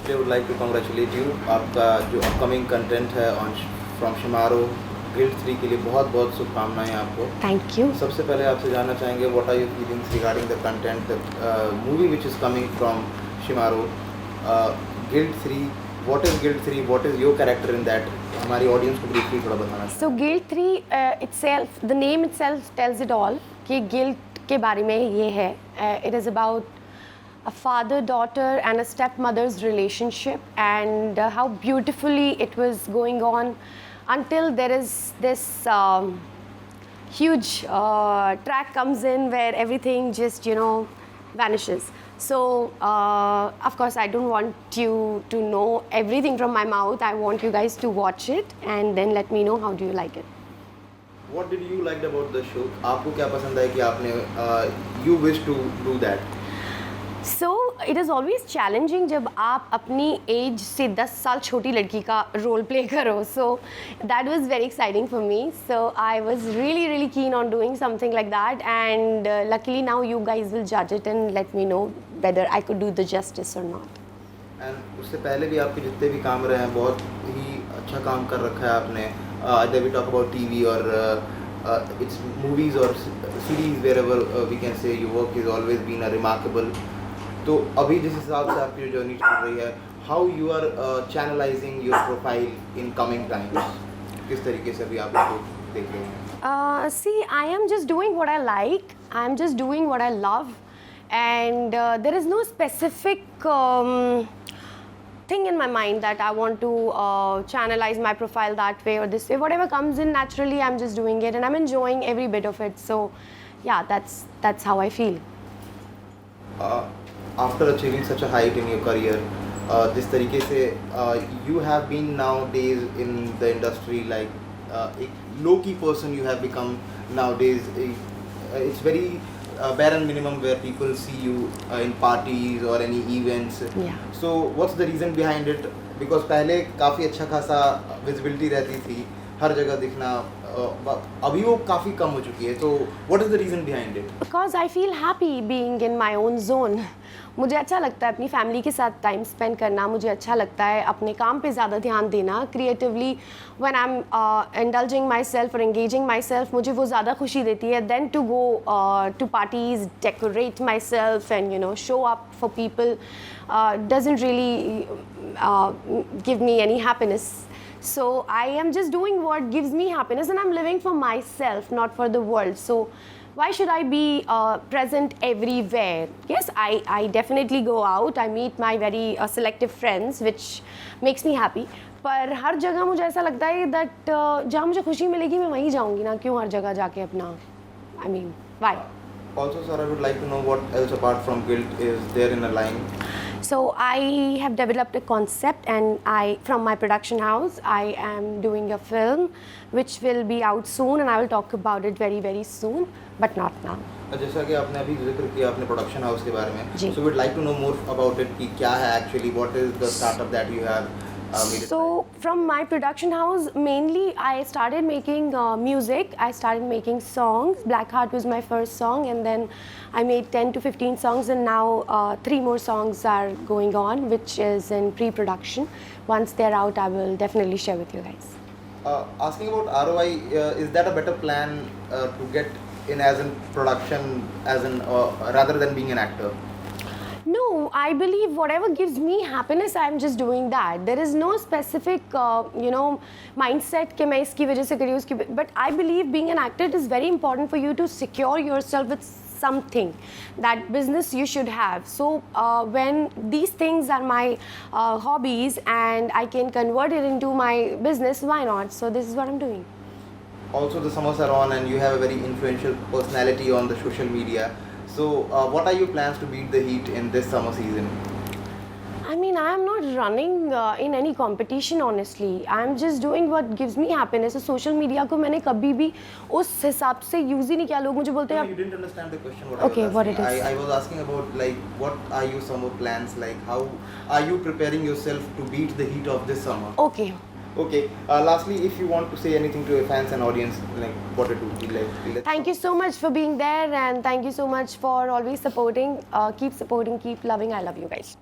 Firstly would like to congratulate you. आपका जो upcoming content है ऑन फ्रॉम शिमारो गिल्ड 3 के लिए बहुत बहुत शुभकामनाएं आपको। Thank you. सबसे पहले आपसे जानना चाहेंगे what are your feelings regarding the content movie which is coming from Shemaroo guild 3। What is guild 3, what is your character in that? हमारी ऑडियंस को ब्रीफली थोड़ा बताना। So guild 3 itself, the name itself tells it all कि guild के बारे में ये है। It is about a father-daughter and a stepmother's relationship, and how beautifully it was going on until there is this huge track comes in where everything just vanishes. So of course I don't want you to know everything from my mouth. I want you guys to watch it and then let me know how do you like it. What did you like about the show? आपको क्या पसंद है कि आपने you wish to do that? So it is always challenging जब आप अपनी as से 10 साल छोटी लड़की का रोल प्ले करो. So that was very exciting for me. So I was really keen on doing something like that, and luckily now you guys will judge it and let me know whether I could do the justice or not. And उससे पहले भी आपके जितने भी काम रहे हैं बहुत ही अच्छा काम कर रखा है आपने. Either we talk about TV or it's movies or series, wherever we can say your work has always been a remarkable. तो अभी जिस हिसाब से आपकी जो जर्नी चल रही है, how you are channelizing your profile in coming times? किस तरीके से अभी आप इसको देख रहे हैं? See, I am just doing what I like. I am just doing what I love, and there is no specific thing in my mind that I want to channelize my profile that way or this way. Whatever comes in naturally, I'm just doing it, and I'm enjoying every bit of it. So, yeah, that's how I feel. After achieving such a height in your career, जिस तरीके से you have been nowadays in the industry like a low-key person you have become nowadays. It's very bare minimum where people see you in parties or any events. Yeah. So what's the reason behind it? Because पहले काफ़ी अच्छा खासा visibility रहती थी, हर जगह दिखना. अभी वो काफ़ी कम हो चुकी है. तो what is the reason behind it? Because I feel happy being in my own zone. मुझे अच्छा लगता है अपनी फैमिली के साथ टाइम स्पेंड करना. मुझे अच्छा लगता है अपने काम पे ज़्यादा ध्यान देना. Creatively when I am indulging myself और एंगेजिंग माई सेल्फ, मुझे वो ज़्यादा खुशी देती है than to go to parties, decorate myself and show up for people. Doesn't really give me any happiness. So I am just doing what gives me happiness, and I'm living for myself, not for the world. So why should I be present everywhere? Yes, I definitely go out. I meet my very selective friends, which makes me happy. पर हर जगह मुझे ऐसा लगता है that जहाँ मुझे खुशी मिलेगी मैं वहीं जाऊँगी ना. क्यों हर जगह जाके अपना I mean, why? Also, sir, I would like to know what else apart from guilt is there in a line. So I have developed a concept, and from my production house, I am doing a film which will be out soon, and I will talk about it very soon, but not now. जैसा कि आपने अभी जिक्र किया अपने production house के बारे में, जी. so we'd like to know more about it कि क्या है actually, what is the startup that you have made it? So from my production house, mainly I started making music. I started making songs. Blackheart was my first song, and then I made 10 to 15 songs, and now 3 more songs are going on, which is in pre-production. Once they're out, I will definitely share with you guys. Asking about ROI, is that a better plan to get in as in production, as in rather than being an actor? No, I believe whatever gives me happiness, I'm just doing that. There is no specific, mindset कि मैं इसकी वजह से करी उसकी. But I believe being an actor, it is very important for you to secure yourself with something, that business you should have. So when these things are my hobbies and I can convert it into my business, why not? So this is what I'm doing. Also, the summers are on, and you have a very influential personality on the social media. So, what are your plans to beat the heat in this summer season? I mean, I am not running in any competition, honestly. I am just doing what gives me happiness. So, social media को मैंने कभी भी उस हिसाब से use ही नहीं किया. लोग मुझे बोलते हैं. No, you didn't understand the question. Okay, what it is? I was asking about like what are your summer plans? Like how are you preparing yourself to beat the heat of this summer? Okay. Okay. Lastly, if you want to say anything to your fans and audience, like what it would be like. Thank you so much for being there, and thank you so much for always supporting. Keep supporting, keep loving. I love you guys.